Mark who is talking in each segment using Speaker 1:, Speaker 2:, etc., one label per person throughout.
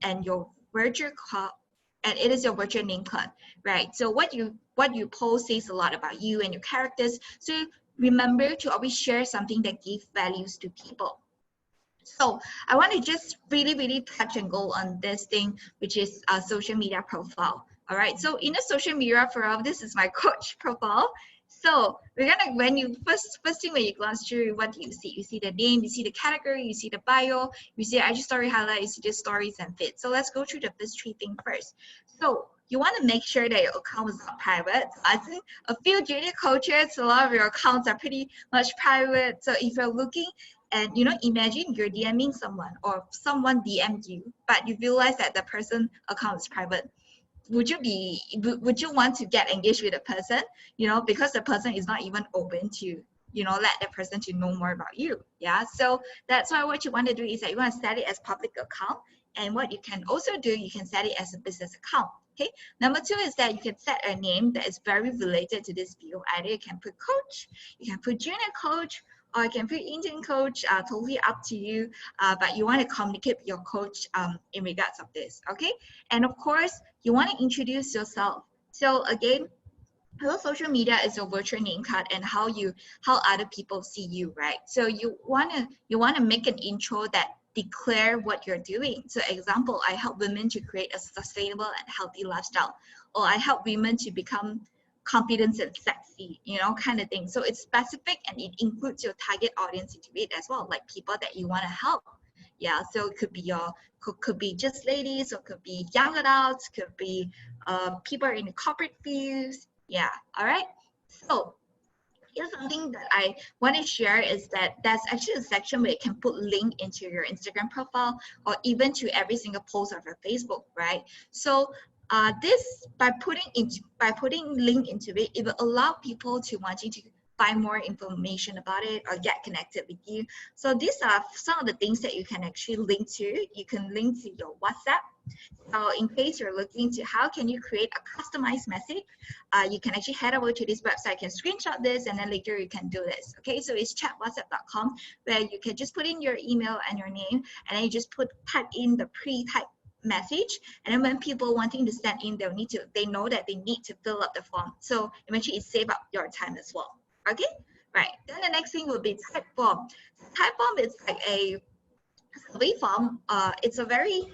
Speaker 1: and your virtual card, and it is your virtual name card, right? So what you post says a lot about you and your characters. So remember to always share something that gives values to people. So I want to just really touch and go on this thing, which is a social media profile. All right. So in a social media profile, this is my coach profile. So we're gonna, when you first thing when you glance through, what do you see? You see the name, you see the category, you see the bio, you see the IG story highlight, you see the stories and feed. So let's go through the first three things first. So you want to make sure that your account is not private. I think a few junior coaches, a lot of your accounts are pretty much private. So if you're looking, and you know, imagine you're DMing someone or someone DM'd you, but you realize that the person account is private. Would you want to get engaged with the person, you know, because the person is not even open to, you know, let the person to know more about you. Yeah, so that's why what you want to do is that you want to set it as public account, and what you can also do, you can set it as a business account. Okay, number two is that you can set a name that is very related to this bio. Either you can put coach, you can put junior coach, or you can put intern coach, totally up to you, but you want to communicate with your coach in regards of this. Okay, and of course you want to introduce yourself. So again, hello social media is your virtual name card and how other people see you, right? So you want to make an intro that declare what you're doing. So example, I help women to create a sustainable and healthy lifestyle, or I help women to become confident and sexy, you know, kind of thing. So it's specific and it includes your target audience into it as well, like people that you want to help. Yeah, so it could be could be just ladies, or could be young adults, could be people in the corporate fields. Yeah, all right. So here's something that I want to share is that there's actually a section where you can put link into your Instagram profile, or even to every single post of your Facebook, right? So this by putting link into it, it will allow people to wanting to find more information about it or get connected with you. So these are some of the things that you can actually link to. You can link to your WhatsApp. So in case you're looking to how can you create a customized message, you can actually head over to this website, you can screenshot this, and then later you can do this. Okay, so it's chatwhatsapp.com, where you can just put in your email and your name, and then you just type in the pre-typed message, and then when people wanting to send in, they know that they need to fill up the form. So eventually it save up your time as well. Okay, right. Then the next thing will be type form. Type form is like a survey form. It's a very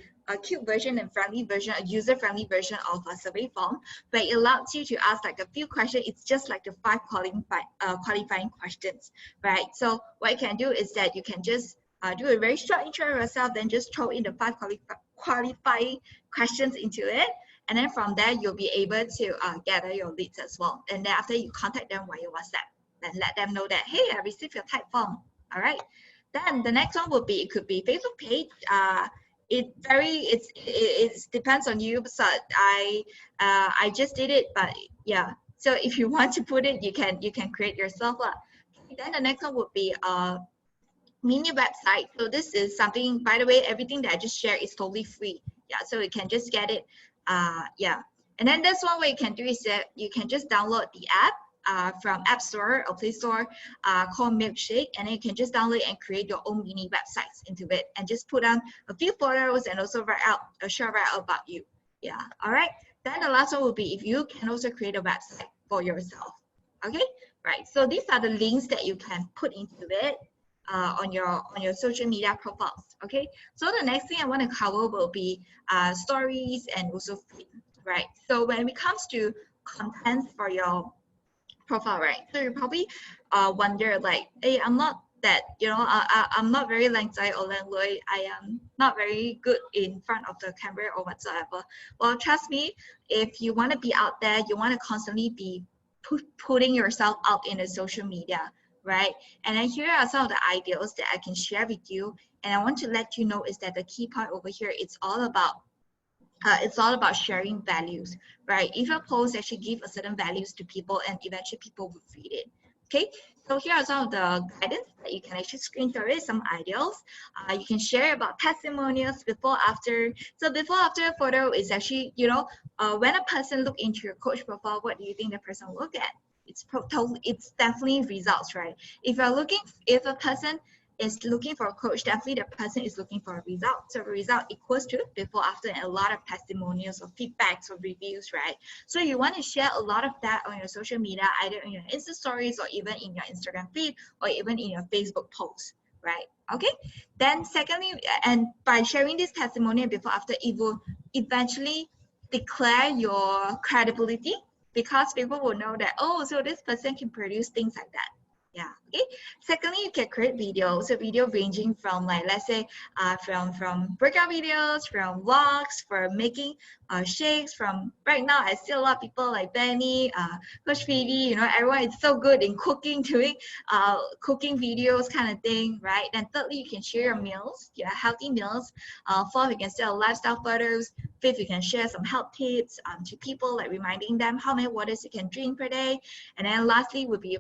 Speaker 1: cute version and friendly version, a user-friendly version of a survey form, where it allows you to ask like a few questions. It's just like the 5 qualifying questions, right? So what you can do is that you can just do a very short intro of yourself, then just throw in the 5 qualifying questions into it. And then from there, you'll be able to gather your leads as well. And then after you contact them via WhatsApp, then let them know that, hey, I received your type form. All right. Then the next one would be, it could be Facebook page. It depends on you. So I just did it, but yeah. So if you want to put it, you can create yourself. Then the next one would be mini website. So this is something, by the way, everything that I just shared is totally free. Yeah, so you can just get it. Yeah. And then this one, what you can do is that you can just download the app from App Store or Play Store called Milkshake, and then you can just download and create your own mini websites into it, and just put on a few photos and also write out a short write out about you. Yeah, all right. Then the last one will be if you can also create a website for yourself. Okay, right. So these are the links that you can put into it on your social media profiles. Okay, so the next thing I want to cover will be stories and also feed, right? So when it comes to content for your profile, right? So you probably wonder like, hey, I'm not that, you know, I'm not very langzai or langloi. I am not very good in front of the camera or whatsoever. Well, trust me, if you want to be out there, you want to constantly be putting yourself out in the social media, right? And then here are some of the ideas that I can share with you. And I want to let you know is that the key part over here, it's all about sharing values, right? If your post actually give a certain values to people, and eventually people will read it. Okay, so here are some of the guidance that you can actually screenshot it, some ideals. You can share about testimonials before, after. So before, after photo is actually, you know, when a person look into your coach profile, what do you think the person will look at? It's definitely results, right? If a person is looking for a coach, definitely the person is looking for a result. So result equals to before, after, and a lot of testimonials or feedbacks or reviews, right? So you want to share a lot of that on your social media, either in your Insta stories or even in your Instagram feed or even in your Facebook posts, right? Okay. Then secondly, and by sharing this testimonial before, after, it will eventually declare your credibility, because people will know that, oh, so this person can produce things like that. Yeah. Okay. Secondly, you can create videos. So video ranging from, like, let's say from workout videos, from vlogs, for making shakes. From right now, I see a lot of people like Benny, Coach Phoebe. You know, everyone is so good in cooking, doing cooking videos kind of thing, right? Then thirdly, you can share your meals, your healthy meals. Fourth, you can share lifestyle photos. Fifth, you can share some health tips to people, like reminding them how many waters you can drink per day. And then lastly would be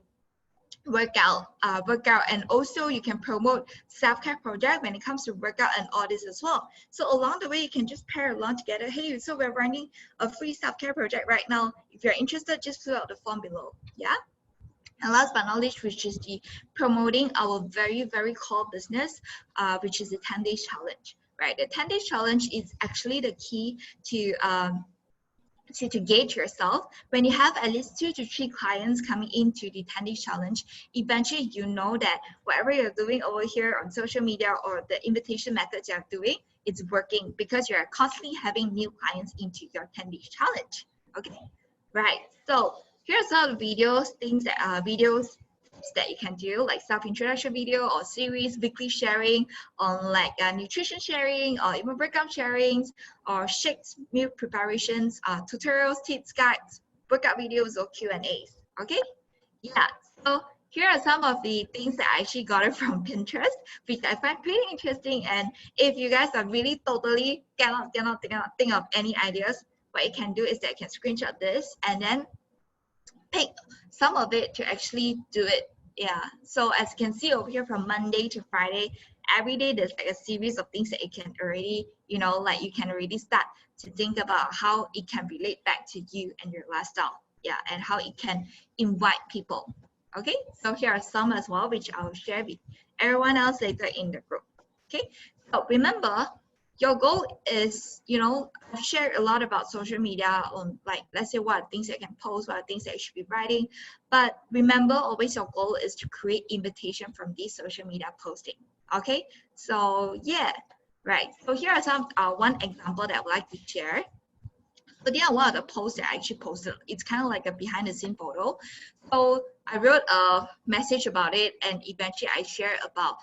Speaker 1: workout, and also you can promote self-care project when it comes to workout and all this as well. So along the way, you can just pair along together. Hey, so we're running a free self-care project right now. If you're interested, just fill out the form below. Yeah. And last but not least, which is the promoting our very, very core business, which is the 10 days challenge, right? The 10 days challenge is actually the key to gauge yourself. When you have at least 2 to 3 clients coming into the 10 days challenge, eventually you know that whatever you're doing over here on social media or the invitation methods you're doing, it's working, because you're constantly having new clients into your 10 days challenge. Okay, right. So here's some of the videos that you can do, like self-introduction video or series, weekly sharing on like nutrition sharing or even workout sharings, or shakes, meal preparations, tutorials, tips, guides, workout videos, or Q&As. Okay, yeah. So here are some of the things that I actually got it from Pinterest, which I find pretty interesting. And if you guys are really totally cannot think of any ideas, what you can do is that you can screenshot this and then pick some of it to actually do it. Yeah. So as you can see over here, from Monday to Friday, every day there's like a series of things that you can already, like you can already start to think about how it can relate back to you and your lifestyle. Yeah, and how it can invite people. Okay, so here are some as well, which I'll share with everyone else later in the group. Okay, so remember, your goal is, I've shared a lot about social media on, like, let's say what things I can post, what things I should be writing. But remember, always your goal is to create invitation from these social media posting. Okay, so yeah, right. So here are some one example that I would like to share. So there are one of the posts that I actually posted. It's kind of like a behind the scene photo. So I wrote a message about it, and eventually I shared about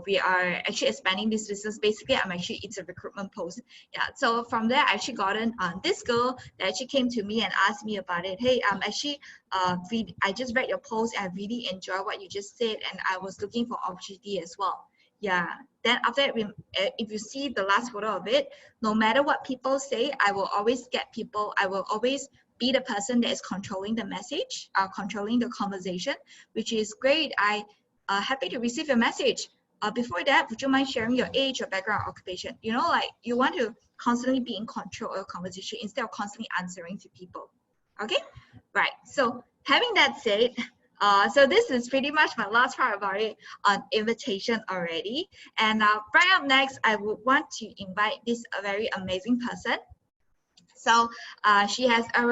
Speaker 1: we are actually expanding this business. Basically, it's a recruitment post. Yeah. So from there, I actually gotten this girl that actually came to me and asked me about it. Hey, I just read your post. I really enjoy what you just said, and I was looking for opportunity as well. Yeah. Then after that, if you see the last photo of it, no matter what people say, I will always be the person that is controlling the message, controlling the conversation, which is great. Happy to receive your message. Before that, would you mind sharing your age, your background, occupation? Like you want to constantly be in control of the conversation instead of constantly answering to people. Okay, right. So having that said, so this is pretty much my last part about it on invitation already. And right up next, I would want to invite this very amazing person. So she has a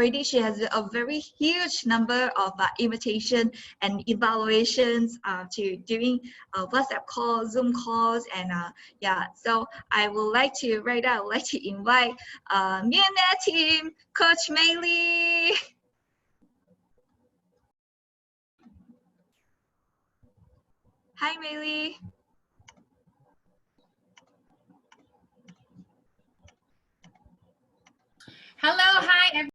Speaker 1: very huge number of invitation and evaluations to doing WhatsApp calls, Zoom calls, and yeah. So I would like to invite Millionaire Team Coach Maylee. Hi, Maylee.
Speaker 2: Hello, hi, everyone.